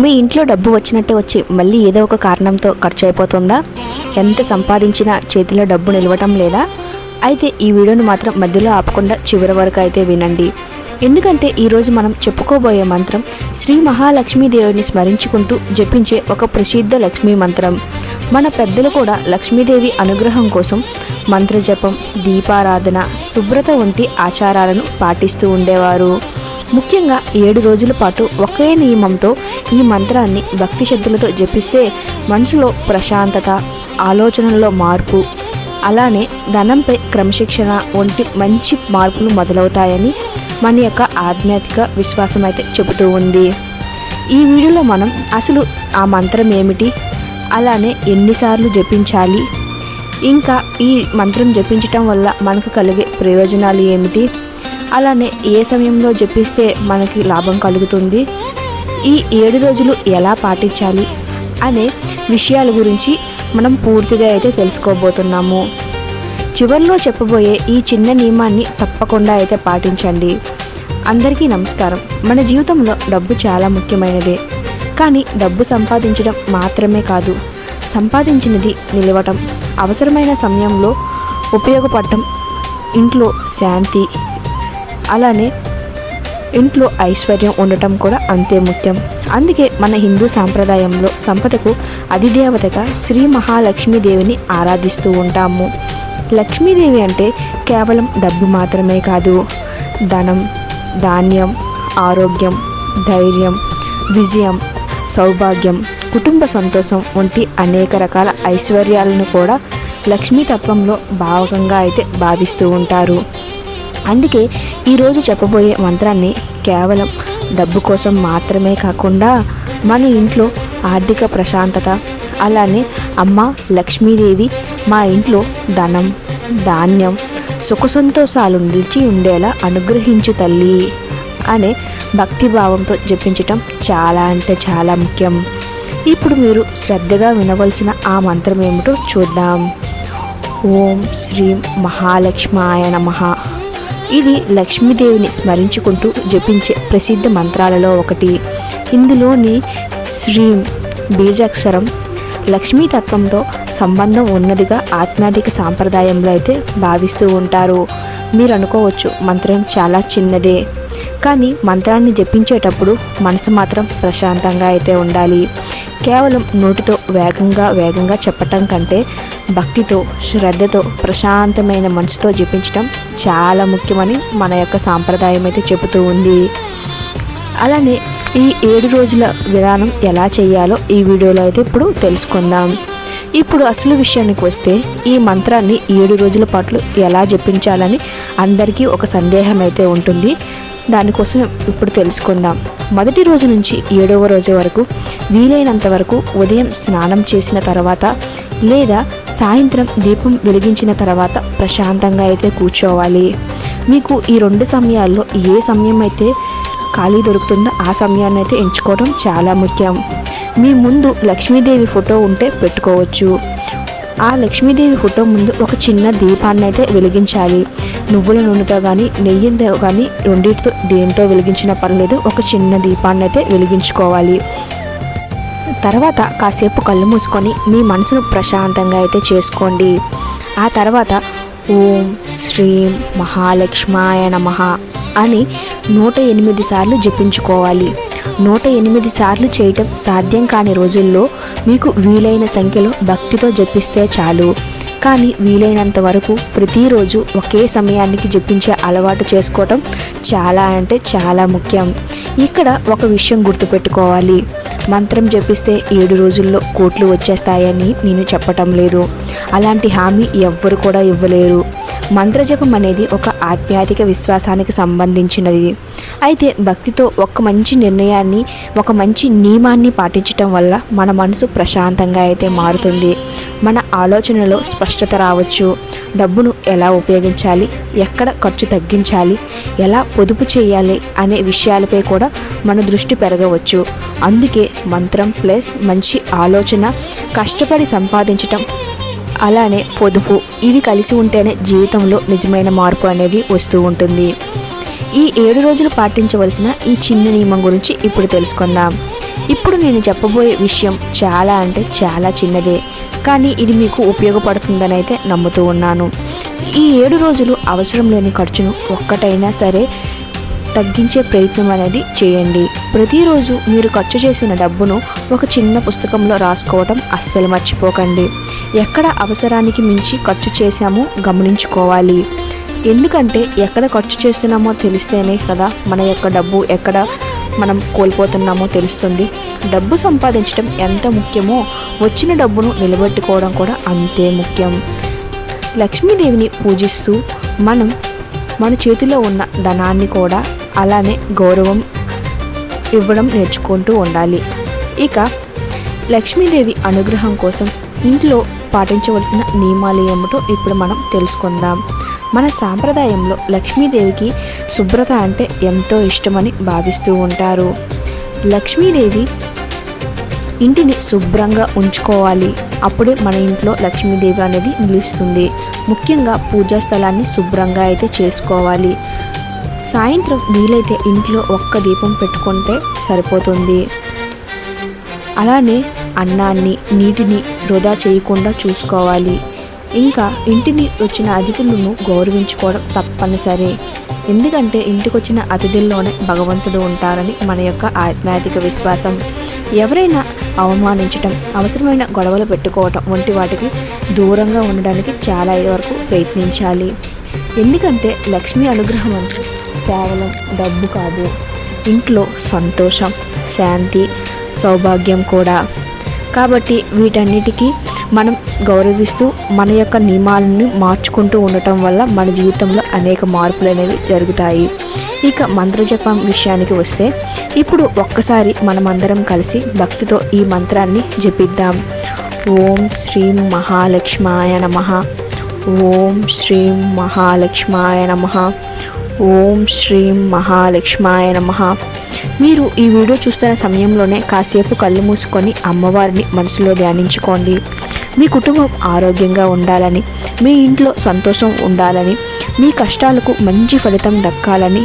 మీ ఇంట్లో డబ్బు వచ్చినట్టే వచ్చి మళ్ళీ ఏదో ఒక కారణంతో ఖర్చు అయిపోతుందా? ఎంత సంపాదించినా చేతిలో డబ్బు నిలవటం లేదా? అయితే ఈ వీడియోను మాత్రం మధ్యలో ఆపకుండా చివరి వరకు అయితే వినండి. ఎందుకంటే ఈరోజు మనం చెప్పుకోబోయే మంత్రం శ్రీ మహాలక్ష్మీదేవిని స్మరించుకుంటూ జపించే ఒక ప్రసిద్ధ లక్ష్మీ మంత్రం. మన పెద్దలు కూడా లక్ష్మీదేవి అనుగ్రహం కోసం మంత్రజపం, దీపారాధన, శుభ్రత వంటి ఆచారాలను పాటిస్తూ ఉండేవారు. ముఖ్యంగా 7 రోజుల పాటు ఒకే నియమంతో ఈ మంత్రాన్ని భక్తి శ్రద్ధలతో జపిస్తే మనసులో ప్రశాంతత, ఆలోచనల్లో మార్పు, అలానే ధనంపై క్రమశిక్షణ వంటి మంచి మార్పులు మొదలవుతాయని మన యొక్క ఆధ్యాత్మిక విశ్వాసం అయితే చెబుతూ ఉంది. ఈ వీడియోలో మనం అసలు ఆ మంత్రం ఏమిటి, అలానే ఎన్నిసార్లు జపించాలి, ఇంకా ఈ మంత్రం జపించటం వల్ల మనకు కలిగే ప్రయోజనాలు ఏమిటి, అలానే ఏ సమయంలో జపిస్తే మనకి లాభం కలుగుతుంది, ఈ 7 రోజులు ఎలా పాటించాలి అనే విషయాల గురించి మనం పూర్తిగా అయితే తెలుసుకోబోతున్నాము. చివరిలో చెప్పబోయే ఈ చిన్న నియమాన్ని తప్పకుండా అయితే పాటించండి. అందరికీ నమస్కారం. మన జీవితంలో డబ్బు చాలా ముఖ్యమైనదే. కానీ డబ్బు సంపాదించడం మాత్రమే కాదు, సంపాదించినది నిలవటం, అవసరమైన సమయంలో ఉపయోగపడటం, ఇంట్లో శాంతి, అలానే ఇంట్లో ఐశ్వర్యం ఉండటం కూడా అంతే ముఖ్యం. అందుకే మన హిందూ సాంప్రదాయంలో సంపదకు అధిదేవతగా శ్రీ మహాలక్ష్మీదేవిని ఆరాధిస్తూ ఉంటాము. లక్ష్మీదేవి అంటే కేవలం డబ్బు మాత్రమే కాదు, ధనం, ధాన్యం, ఆరోగ్యం, ధైర్యం, విజయం, సౌభాగ్యం, కుటుంబ సంతోషం వంటి అనేక రకాల ఐశ్వర్యాలను కూడా లక్ష్మీతత్వంలో భాగంగా అయితే భావిస్తూ ఉంటారు. అందుకే ఈరోజు చెప్పబోయే మంత్రాన్ని కేవలం డబ్బు కోసం మాత్రమే కాకుండా మన ఇంట్లో ఆర్థిక ప్రశాంతత, అలానే అమ్మ లక్ష్మీదేవి మా ఇంట్లో ధనం, ధాన్యం, సుఖ సంతోషాలు నిలిచి ఉండేలా అనుగ్రహించు తల్లి అనే భక్తిభావంతో జపించటం చాలా అంటే చాలా ముఖ్యం. ఇప్పుడు మీరు శ్రద్ధగా వినవలసిన ఆ మంత్రం ఏమిటో చూద్దాం. ఓం శ్రీం మహాలక్ష్మాయ నమః. ఇది లక్ష్మీదేవిని స్మరించుకుంటూ జపించే ప్రసిద్ధ మంత్రాలలో ఒకటి. ఇందులోని శ్రీం బీజాక్షరం లక్ష్మీతత్వంతో సంబంధం ఉన్నదిగా ఆధ్యాత్మిక సాంప్రదాయంలో అయితే భావిస్తూ ఉంటారు. మీరు అనుకోవచ్చు మంత్రం చాలా చిన్నదే, కానీ మంత్రాన్ని జపించేటప్పుడు మనసు మాత్రం ప్రశాంతంగా అయితే ఉండాలి. కేవలం నోటితో వేగంగా చెప్పటం కంటే భక్తితో, శ్రద్ధతో, ప్రశాంతమైన మనసుతో జపించటం చాలా ముఖ్యమని మన యొక్క సాంప్రదాయం అయితే చెబుతూ ఉంది. అలానే ఈ 7 రోజుల విధానం ఎలా చేయాలో ఈ వీడియోలో అయితే ఇప్పుడు తెలుసుకుందాం. ఇప్పుడు అసలు విషయానికి వస్తే ఈ మంత్రాన్ని 7 రోజుల పాటు ఎలా జపించాలని అందరికీ ఒక సందేహం అయితే ఉంటుంది. దానికోసం ఇప్పుడు తెలుసుకుందాం. మొదటి రోజు నుంచి 7వ రోజు వరకు వీలైనంత వరకు ఉదయం స్నానం చేసిన తర్వాత లేదా సాయంత్రం దీపం వెలిగించిన తర్వాత ప్రశాంతంగా అయితే కూర్చోవాలి. మీకు ఈ 2 సమయాల్లో ఏ సమయం అయితే ఖాళీ దొరుకుతుందో ఆ సమయాన్ని అయితే ఎంచుకోవడం చాలా ముఖ్యం. మీ ముందు లక్ష్మీదేవి ఫోటో ఉంటే పెట్టుకోవచ్చు. ఆ లక్ష్మీదేవి ఫోటో ముందు ఒక చిన్న దీపాన్ని అయితే వెలిగించాలి. నువ్వుల నూనెతో కానీ నెయ్యితో కానీ రెండింటితో దేంతో వెలిగించినా పర్లేదు, ఒక చిన్న దీపాన్ని అయితే వెలిగించుకోవాలి. తర్వాత కాసేపు కళ్ళు మూసుకొని మీ మనసును ప్రశాంతంగా అయితే చేసుకోండి. ఆ తర్వాత ఓం శ్రీం మహాలక్ష్మాయ నమః అని 108 సార్లు జపించుకోవాలి. 108 సార్లు చేయటం సాధ్యం కాని రోజుల్లో మీకు వీలైన సంఖ్యలో భక్తితో జపిస్తే చాలు. కానీ వీలైనంత వరకు ప్రతిరోజు ఒకే సమయానికి జపించే అలవాటు చేసుకోవటం చాలా అంటే చాలా ముఖ్యం. ఇక్కడ ఒక విషయం గుర్తుపెట్టుకోవాలి. మంత్రం జపిస్తే 7 రోజుల్లో కోట్లు వచ్చేస్తాయని నేను చెప్పటం లేదు. అలాంటి హామీ ఎవ్వరు కూడా ఇవ్వలేరు. మంత్రజపం అనేది ఒక ఆధ్యాత్మిక విశ్వాసానికి సంబంధించినది. అయితే భక్తితో ఒక మంచి నిర్ణయాన్ని, ఒక మంచి నియమాన్ని పాటించటం వల్ల మన మనసు ప్రశాంతంగా అయితే మారుతుంది. మన ఆలోచనలో స్పష్టత రావచ్చు. డబ్బును ఎలా ఉపయోగించాలి, ఎక్కడ ఖర్చు తగ్గించాలి, ఎలా పొదుపు చేయాలి అనే విషయాలపై కూడా మన దృష్టి పెరగవచ్చు. అందుకే మంత్రం ప్లస్ మంచి ఆలోచన, కష్టపడి సంపాదించటం, అలానే పొదుపు, ఇవి కలిసి ఉంటేనే జీవితంలో నిజమైన మార్పు అనేది వస్తూ ఉంటుంది. ఈ 7 రోజులు పాటించవలసిన ఈ చిన్న నియమం గురించి ఇప్పుడు తెలుసుకుందాం. ఇప్పుడు నేను చెప్పబోయే విషయం చాలా అంటే చాలా చిన్నదే, కానీ ఇది మీకు ఉపయోగపడుతుందని అయితే నమ్ముతూ ఉన్నాను. ఈ 7 రోజులు అవసరం లేని ఖర్చును ఒక్కటైనా సరే తగ్గించే ప్రయత్నం అనేది చేయండి. ప్రతిరోజు మీరు ఖర్చు చేసిన డబ్బును ఒక చిన్న పుస్తకంలో రాసుకోవటం అస్సలు మర్చిపోకండి. ఎక్కడ అవసరానికి మించి ఖర్చు చేశామో గమనించుకోవాలి. ఎందుకంటే ఎక్కడ ఖర్చు చేస్తున్నామో తెలిస్తేనే కదా మన యొక్క డబ్బు ఎక్కడ మనం కోల్పోతున్నామో తెలుస్తుంది. డబ్బు సంపాదించడం ఎంత ముఖ్యమో వచ్చిన డబ్బును నిలబెట్టుకోవడం కూడా అంతే ముఖ్యం. లక్ష్మీదేవిని పూజిస్తూ మనం మన చేతిలో ఉన్న ధనాన్ని కూడా అలానే గౌరవం ఇవ్వడం నేర్చుకుంటూ ఉండాలి. ఇక లక్ష్మీదేవి అనుగ్రహం కోసం ఇంట్లో పాటించవలసిన నియమాలు ఏమిటో ఇప్పుడు మనం తెలుసుకుందాం. మన సాంప్రదాయంలో లక్ష్మీదేవికి శుభ్రత అంటే ఎంతో ఇష్టమని భావిస్తూ ఉంటారు. లక్ష్మీదేవి ఇంటిని శుభ్రంగా ఉంచుకోవాలి, అప్పుడే మన ఇంట్లో లక్ష్మీదేవి అనేది నిలుస్తుంది. ముఖ్యంగా పూజా స్థలాన్ని శుభ్రంగా అయితే చేసుకోవాలి. సాయంత్రం వీలైతే ఇంట్లో ఒక్క దీపం పెట్టుకుంటే సరిపోతుంది. అలానే అన్నాన్ని నీటిని వృధా చేయకుండా చూసుకోవాలి. ఇంకా ఇంటిని వచ్చిన అతిథులను గౌరవించుకోవడం తప్పనిసరి. ఎందుకంటే ఇంటికి వచ్చిన అతిథుల్లోనే భగవంతుడు ఉంటారని మన యొక్క ఆధ్యాత్మిక విశ్వాసం. ఎవరైనా అవమానించటం, అవసరమైన గొడవలు పెట్టుకోవటం వంటి వాటికి దూరంగా ఉండడానికి చాలా వరకు ప్రయత్నించాలి. ఎందుకంటే లక్ష్మీ అనుగ్రహం అంటే కేవలం డబ్బు కాదు, ఇంట్లో సంతోషం, శాంతి, సౌభాగ్యం కూడా. కాబట్టి వీటన్నిటికీ మనం గౌరవిస్తూ మన యొక్క నియమాలను మార్చుకుంటూ ఉండటం వల్ల మన జీవితంలో అనేక మార్పులు అనేవి జరుగుతాయి. ఇక మంత్రజపం విషయానికి వస్తే ఇప్పుడు ఒక్కసారి మనమందరం కలిసి భక్తితో ఈ మంత్రాన్ని జపిద్దాం. ఓం శ్రీం మహాలక్ష్మాయ నమః. ఓం శ్రీం మహాలక్ష్మాయ నమః. ఓం శ్రీం మహాలక్ష్మాయ నమః. మీరు ఈ వీడియో చూస్తున్న సమయంలోనే కాసేపు కళ్ళు మూసుకొని అమ్మవారిని మనసులో ధ్యానించుకోండి. మీ కుటుంబం ఆరోగ్యంగా ఉండాలని, మీ ఇంట్లో సంతోషం ఉండాలని, మీ కష్టాలకు మంచి ఫలితం దక్కాలని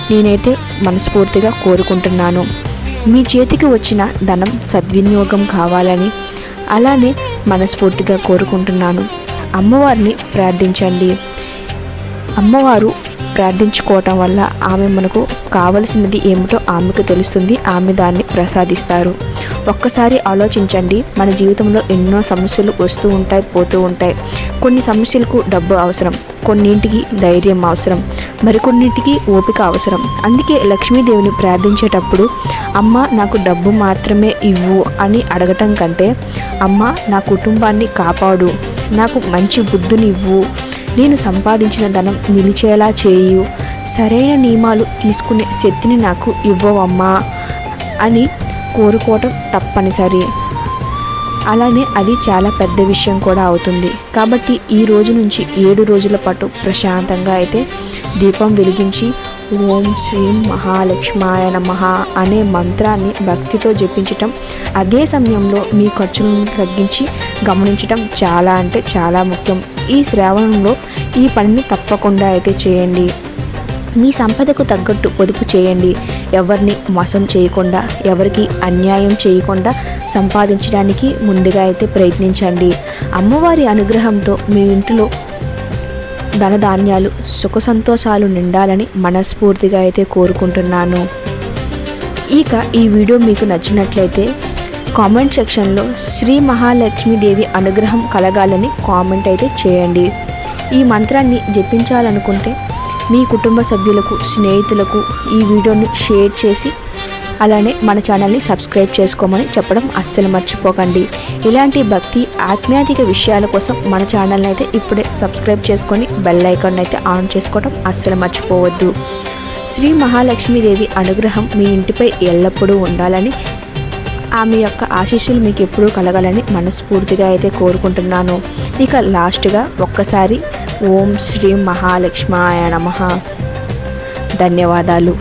నేనైతే మనస్ఫూర్తిగా కోరుకుంటున్నాను. మీ చేతికి వచ్చిన ధనం సద్వినియోగం కావాలని అలానే మనస్ఫూర్తిగా కోరుకుంటున్నాను. అమ్మవారిని ప్రార్థించండి. అమ్మవారు ప్రార్థించుకోవటం వల్ల ఆమె మనకు కావలసినది ఏమిటో ఆమెకు తెలుస్తుంది. ఆమె దాన్ని ప్రసాదిస్తారు. ఒక్కసారి ఆలోచించండి. మన జీవితంలో ఎన్నో సమస్యలు వస్తూ ఉంటాయి, పోతూ ఉంటాయి. కొన్ని సమస్యలకు డబ్బు అవసరం, కొన్నింటికి ధైర్యం అవసరం, మరికొన్నింటికి ఓపిక అవసరం. అందుకే లక్ష్మీదేవిని ప్రార్థించేటప్పుడు అమ్మ నాకు డబ్బు మాత్రమే ఇవ్వు అని అడగటం కంటే అమ్మ నా కుటుంబాన్ని కాపాడు, నాకు మంచి బుద్ధిని ఇవ్వు, నేను సంపాదించిన ధనం నిలిచేలా చేయు, సరైన నియమాలు తీసుకునే శక్తిని నాకు ఇవ్వవమ్మా అని కోరుకోవటం తప్పనిసరి. అలానే అది చాలా పెద్ద విషయం కూడా అవుతుంది. కాబట్టి ఈ రోజు నుంచి 7 రోజుల పాటు ప్రశాంతంగా అయితే దీపం వెలిగించి ఓం శ్రీం మహాలక్ష్మాయ నమః అనే మంత్రాన్ని భక్తితో జపించటం, అదే సమయంలో మీ ఖర్చులను తగ్గించి గమనించటం చాలా అంటే చాలా ముఖ్యం. ఈ శ్రావణంలో ఈ పనిని తప్పకుండా అయితే చేయండి. మీ సంపదకు తగ్గట్టు పొదుపు చేయండి. ఎవరిని మోసం చేయకుండా, ఎవరికి అన్యాయం చేయకుండా సంపాదించడానికి ముందుగా అయితే ప్రయత్నించండి. అమ్మవారి అనుగ్రహంతో మీ ఇంటిలో ధనధాన్యాలు, సుఖ సంతోషాలు నిండాలని మనస్ఫూర్తిగా అయితే కోరుకుంటున్నాను. ఇక ఈ వీడియో మీకు నచ్చినట్లయితే కామెంట్ సెక్షన్లో శ్రీ మహాలక్ష్మీదేవి అనుగ్రహం కలగాలని కామెంట్ అయితే చేయండి. ఈ మంత్రాన్ని జపించాలనుకుంటే మీ కుటుంబ సభ్యులకు, స్నేహితులకు ఈ వీడియోని షేర్ చేసి అలానే మన ఛానల్ని సబ్స్క్రైబ్ చేసుకోమని చెప్పడం అస్సలు మర్చిపోకండి. ఇలాంటి భక్తి ఆధ్యాత్మిక విషయాల కోసం మన ఛానల్ని అయితే ఇప్పుడే సబ్స్క్రైబ్ చేసుకొని బెల్ ఐకాన్ అయితే ఆన్ చేసుకోవడం అస్సలు మర్చిపోవద్దు. శ్రీ మహాలక్ష్మీదేవి అనుగ్రహం మీ ఇంటిపై ఎల్లప్పుడూ ఉండాలని, ఆమె యొక్క ఆశీస్సులు మీకు ఎప్పుడూ కలగాలని మనస్ఫూర్తిగా అయితే కోరుకుంటున్నాను. ఇక లాస్ట్గా ఒక్కసారి ఓం శ్రీ మహాలక్ష్మాయ నమః. ధన్యవాదాలు.